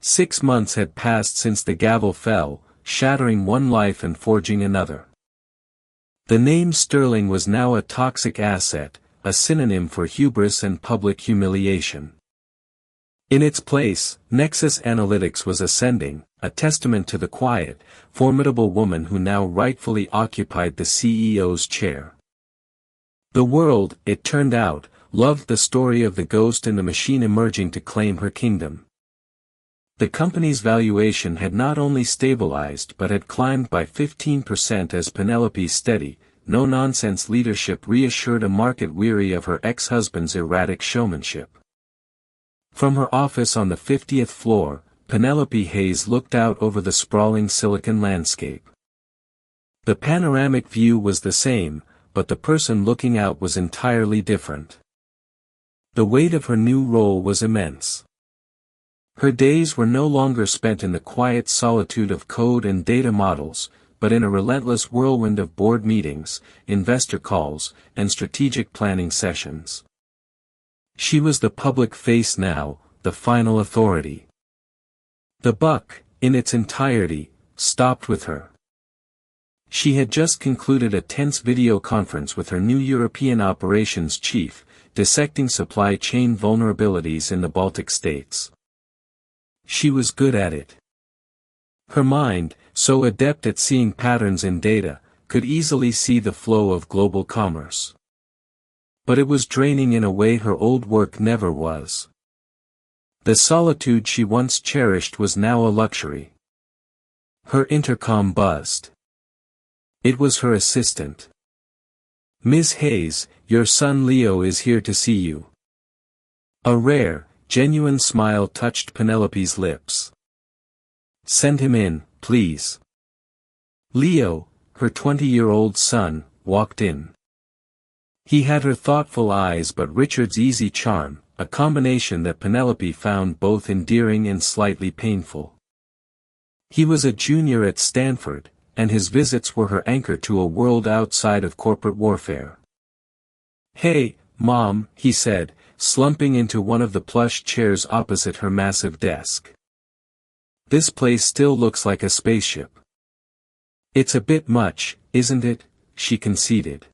6 months had passed since the gavel fell, shattering one life and forging another. The name Sterling was now a toxic asset, a synonym for hubris and public humiliation. In its place, Nexus Analytics was ascending, a testament to the quiet, formidable woman who now rightfully occupied the CEO's chair. The world, it turned out, loved the story of the ghost and the machine emerging to claim her kingdom. The company's valuation had not only stabilized but had climbed by 15% as Penelope's steady, no-nonsense leadership reassured a market weary of her ex-husband's erratic showmanship. From her office on the 50th floor, Penelope Hayes looked out over the sprawling Silicon landscape. The panoramic view was the same, but the person looking out was entirely different. The weight of her new role was immense. Her days were no longer spent in the quiet solitude of code and data models, but in a relentless whirlwind of board meetings, investor calls, and strategic planning sessions. She was the public face now, the final authority. The buck, in its entirety, stopped with her. She had just concluded a tense video conference with her new European operations chief, dissecting supply chain vulnerabilities in the Baltic states. She was good at it. Her mind, so adept at seeing patterns in data, could easily see the flow of global commerce. But it was draining in a way her old work never was. The solitude she once cherished was now a luxury. Her intercom buzzed. It was her assistant. "Ms. Hayes, your son Leo is here to see you." A rare, genuine smile touched Penelope's lips. "Send him in, please." Leo, her 20-year-old son, walked in. He had her thoughtful eyes but Richard's easy charm, a combination that Penelope found both endearing and slightly painful. He was a junior at Stanford, and his visits were her anchor to a world outside of corporate warfare. "Hey, Mom," he said, slumping into one of the plush chairs opposite her massive desk. "This place still looks like a spaceship." "It's a bit much, isn't it?" she conceded.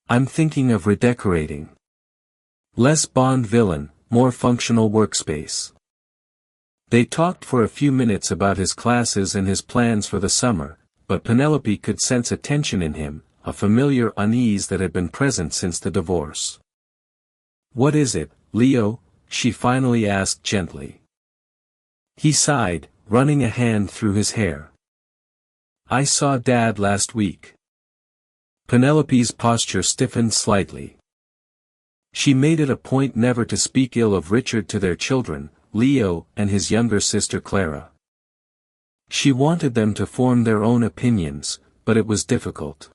"I'm thinking of redecorating. Less Bond villain, more functional workspace." They talked for a few minutes about his classes and his plans for the summer, but Penelope could sense a tension in him, a familiar unease that had been present since the divorce. "What is it, Leo?" she finally asked gently. He sighed, running a hand through his hair. "I saw Dad last week. Penelope's posture stiffened slightly. She made it a point never to speak ill of Richard to their children, Leo and his younger sister Clara. She wanted them to form their own opinions, but it was difficult.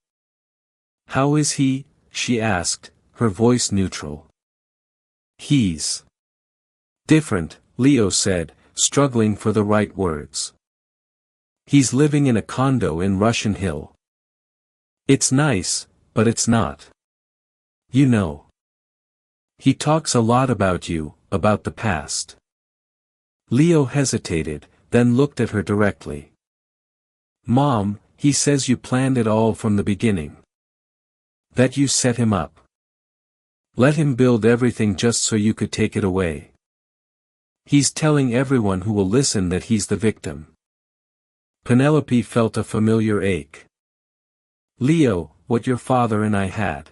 "How is he?" she asked, her voice neutral. "He's different," Leo said, struggling for the right words. "He's living in a condo in Russian Hill. It's nice, but it's not. You know. He talks a lot about you, about the past." Leo hesitated, then looked at her directly. "Mom, he says you planned it all from the beginning. That you set him up. Let him build everything just so you could take it away. He's telling everyone who will listen that he's the victim." Penelope felt a familiar ache. "Leo, what your father and I had.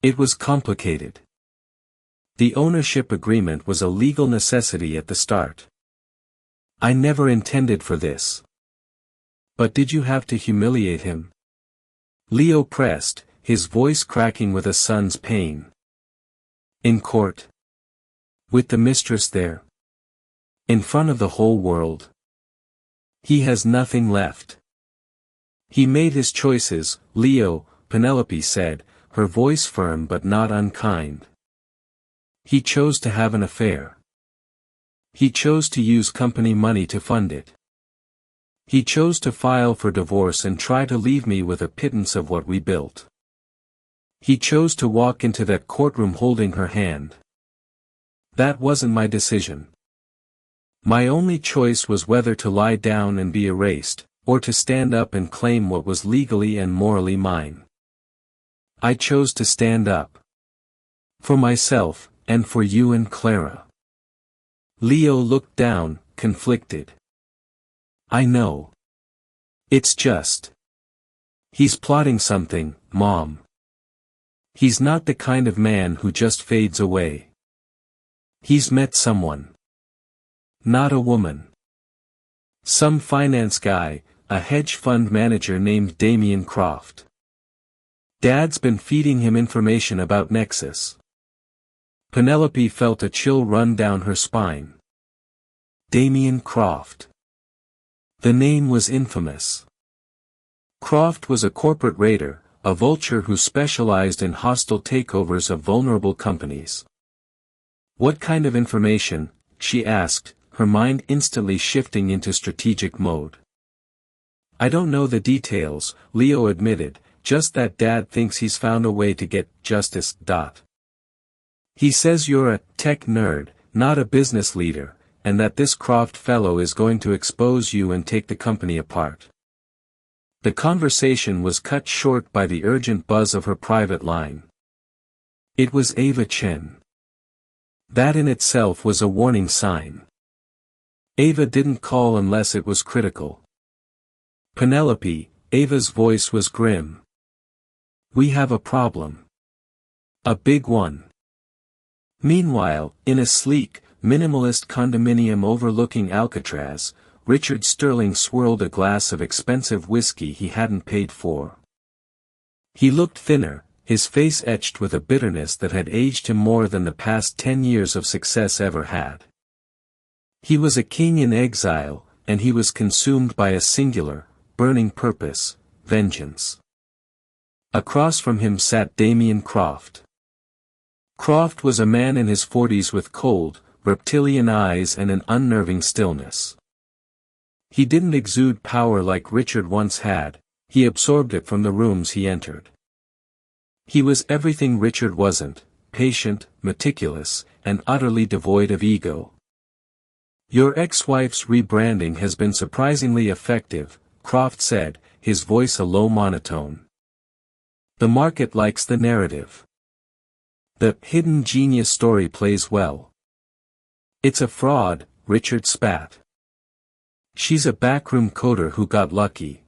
It was complicated. The ownership agreement was a legal necessity at the start. I never intended for this. But did you have to humiliate him?" Leo pressed, his voice cracking with a son's pain. "In court? With the mistress there? In front of the whole world? He has nothing left. He made his choices, Leo," Penelope said, her voice firm but not unkind. "He chose to have an affair. He chose to use company money to fund it. He chose to file for divorce and try to leave me with a pittance of what we built. He chose to walk into that courtroom holding her hand. That wasn't my decision. My only choice was whether to lie down and be erased, or to stand up and claim what was legally and morally mine. I chose to stand up. For myself, and for you and Clara." Leo looked down, conflicted. "I know. It's just. He's plotting something, Mom. He's not the kind of man who just fades away. He's met someone. Not a woman. Some finance guy, a hedge fund manager named Damien Croft. Dad's been feeding him information about Nexus." Penelope felt a chill run down her spine. Damien Croft. The name was infamous. Croft was a corporate raider, a vulture who specialized in hostile takeovers of vulnerable companies. "What kind of information?" she asked, her mind instantly shifting into strategic mode. "I don't know the details," Leo admitted, "just that Dad thinks he's found a way to get justice. He says you're a tech nerd, not a business leader, and that this Croft fellow is going to expose you and take the company apart." The conversation was cut short by the urgent buzz of her private line. It was Ava Chen. That in itself was a warning sign. Ava didn't call unless it was critical. "Penelope," Ava's voice was grim. "We have a problem. A big one." Meanwhile, in a sleek, minimalist condominium overlooking Alcatraz, Richard Sterling swirled a glass of expensive whiskey he hadn't paid for. He looked thinner, his face etched with a bitterness that had aged him more than the past 10 years of success ever had. He was a king in exile, and he was consumed by a singular, burning purpose, vengeance. Across from him sat Damien Croft. Croft was a man in his 40s with cold, reptilian eyes and an unnerving stillness. He didn't exude power like Richard once had, he absorbed it from the rooms he entered. He was everything Richard wasn't, patient, meticulous, and utterly devoid of ego. "Your ex-wife's rebranding has been surprisingly effective," Croft said, his voice a low monotone. "The market likes the narrative. The hidden genius story plays well." "It's a fraud," Richard spat. "She's a backroom coder who got lucky.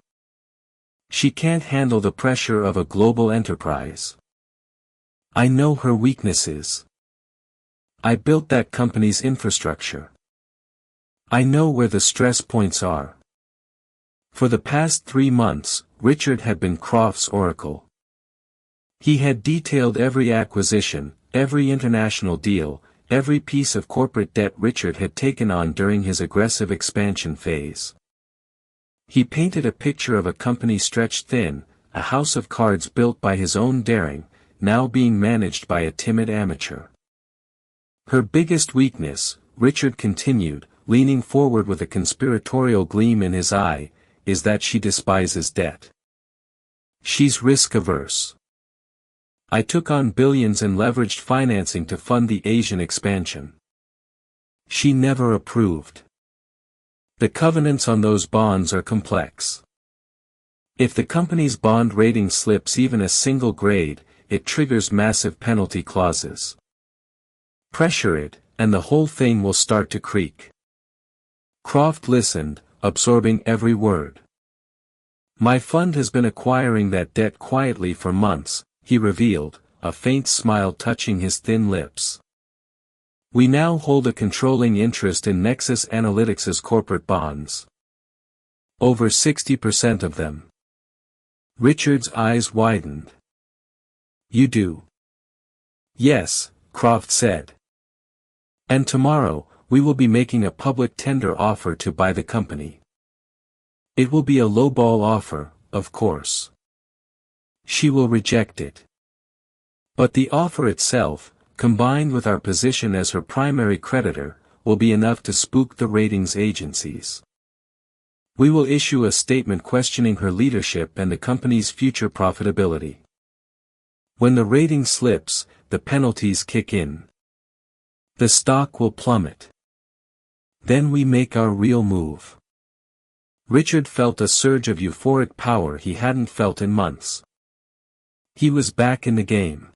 She can't handle the pressure of a global enterprise. I know her weaknesses. I built that company's infrastructure. I know where the stress points are." For the past 3 months, Richard had been Croft's oracle. He had detailed every acquisition, every international deal, every piece of corporate debt Richard had taken on during his aggressive expansion phase. He painted a picture of a company stretched thin, a house of cards built by his own daring, now being managed by a timid amateur. Her biggest weakness, Richard continued, leaning forward with a conspiratorial gleam in his eye, is that she despises debt. She's risk-averse. I took on billions in leveraged financing to fund the Asian expansion. She never approved. The covenants on those bonds are complex. If the company's bond rating slips even a single grade, it triggers massive penalty clauses. Pressure it, and the whole thing will start to creak. Croft listened, absorbing every word. My fund has been acquiring that debt quietly for months, he revealed, a faint smile touching his thin lips. We now hold a controlling interest in Nexus Analytics's corporate bonds. Over 60% of them. Richard's eyes widened. You do? Yes, Croft said. And tomorrow, we will be making a public tender offer to buy the company. It will be a lowball offer, of course. She will reject it. But the offer itself, combined with our position as her primary creditor, will be enough to spook the ratings agencies. We will issue a statement questioning her leadership and the company's future profitability. When the rating slips, the penalties kick in. The stock will plummet. Then we make our real move. Richard felt a surge of euphoric power he hadn't felt in months. He was back in the game.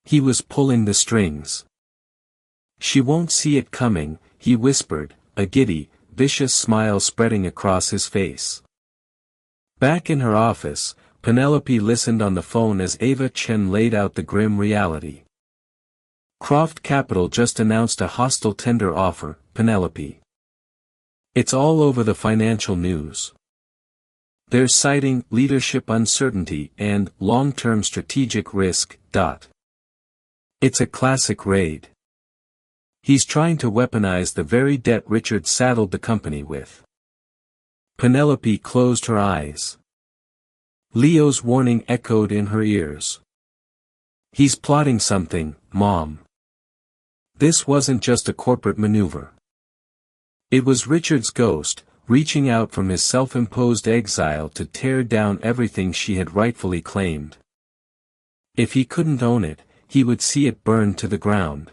He was pulling the strings. She won't see it coming, he whispered, a giddy, vicious smile spreading across his face. Back in her office, Penelope listened on the phone as Ava Chen laid out the grim reality. Croft Capital just announced a hostile tender offer, Penelope. It's all over the financial news. They're citing leadership uncertainty and long-term strategic risk. It's a classic raid. He's trying to weaponize the very debt Richard saddled the company with. Penelope closed her eyes. Leo's warning echoed in her ears. He's plotting something, Mom. This wasn't just a corporate maneuver. It was Richard's ghost, reaching out from his self-imposed exile to tear down everything she had rightfully claimed. If he couldn't own it, he would see it burn to the ground.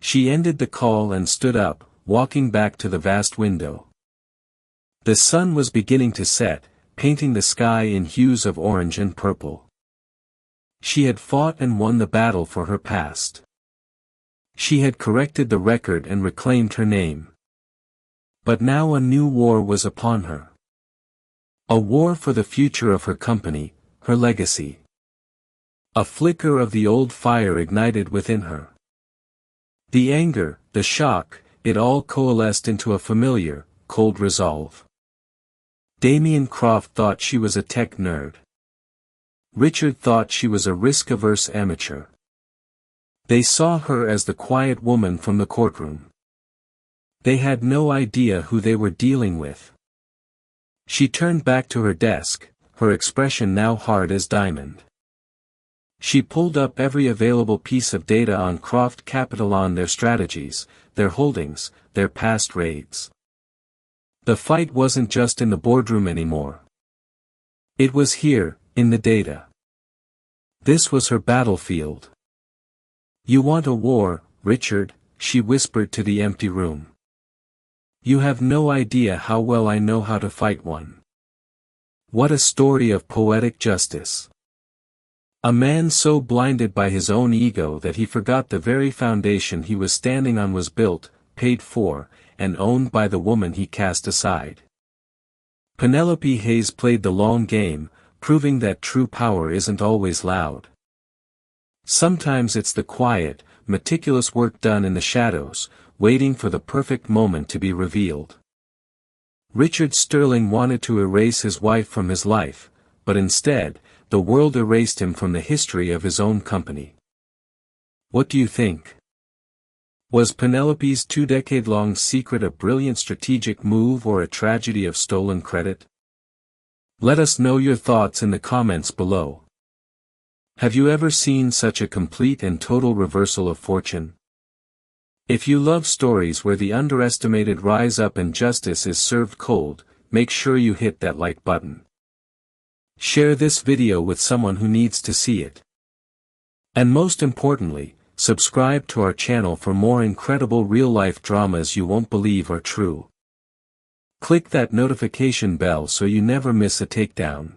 She ended the call and stood up, walking back to the vast window. The sun was beginning to set, painting the sky in hues of orange and purple. She had fought and won the battle for her past. She had corrected the record and reclaimed her name. But now a new war was upon her. A war for the future of her company, her legacy. A flicker of the old fire ignited within her. The anger, the shock, it all coalesced into a familiar, cold resolve. Damien Croft thought she was a tech nerd. Richard thought she was a risk-averse amateur. They saw her as the quiet woman from the courtroom. They had no idea who they were dealing with. She turned back to her desk, her expression now hard as diamond. She pulled up every available piece of data on Croft Capital, on their strategies, their holdings, their past raids. The fight wasn't just in the boardroom anymore. It was here, in the data. This was her battlefield. You want a war, Richard, she whispered to the empty room. You have no idea how well I know how to fight one. What a story of poetic justice. A man so blinded by his own ego that he forgot the very foundation he was standing on was built, paid for, and owned by the woman he cast aside. Penelope Hayes played the long game, proving that true power isn't always loud. Sometimes it's the quiet, meticulous work done in the shadows, waiting for the perfect moment to be revealed. Richard Sterling wanted to erase his wife from his life, but instead, the world erased him from the history of his own company. What do you think? Was Penelope's 2-decade-long secret a brilliant strategic move or a tragedy of stolen credit? Let us know your thoughts in the comments below. Have you ever seen such a complete and total reversal of fortune? If you love stories where the underestimated rise up and justice is served cold, make sure you hit that like button. Share this video with someone who needs to see it. And most importantly, subscribe to our channel for more incredible real-life dramas you won't believe are true. Click that notification bell so you never miss a takedown.